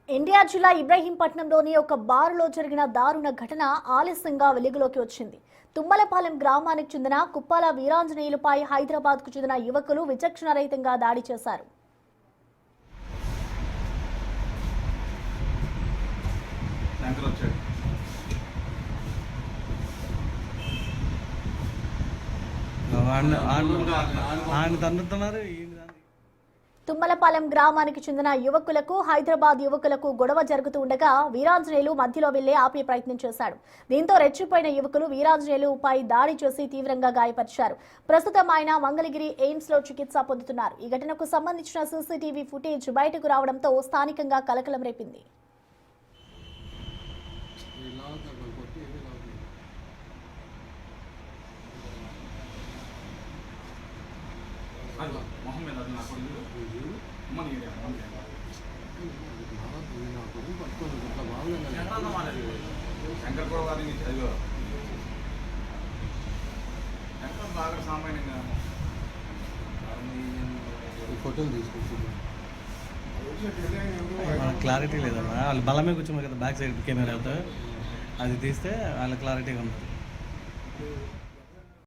ఎన్టీఆర్ జిల్లా ఇబ్రహీంపట్నంలోని ఒక బారులో జరిగిన దారుణ ఘటన ఆలస్యంగా వెలుగులోకి వచ్చింది. తుమ్మలపాలెం గ్రామానికి చెందిన కుప్పాల వీరాంజనేయులపై హైదరాబాద్కు చెందిన యువకులు విచక్షణరహితంగా దాడి చేశారు. తుమ్మలపాలెం గ్రామానికి చెందిన యువకులకు హైదరాబాద్ యువకులకు గొడవ జరుగుతూ ఉండగా వీరాంజనేయులు మధ్యలో వెళ్లే ఆపే ప్రయత్నం చేశాడు. దీంతో రెచ్చిపోయిన యువకులు వీరాంజనేయులుపై దాడి చేసి తీవ్రంగా గాయపరిచారు. ప్రస్తుతం ఆయన మంగళగిరి ఎయిమ్స్ లో చికిత్స పొందుతున్నారు. ఈ ఘటనకు సంబంధించిన సీసీటీవీ ఫుటేజ్ బయటకు రావడంతో స్థానికంగా కలకలం రేపింది. ఫోటోలు తీసుకుంటున్నాను. క్లారిటీ లేదమ్మా, వాళ్ళు బలమే కూర్చున్నారు కదా బ్యాక్ సైడ్ కెమెరాతో, అది తీస్తే వాళ్ళ క్లారిటీగా ఉంటుంది.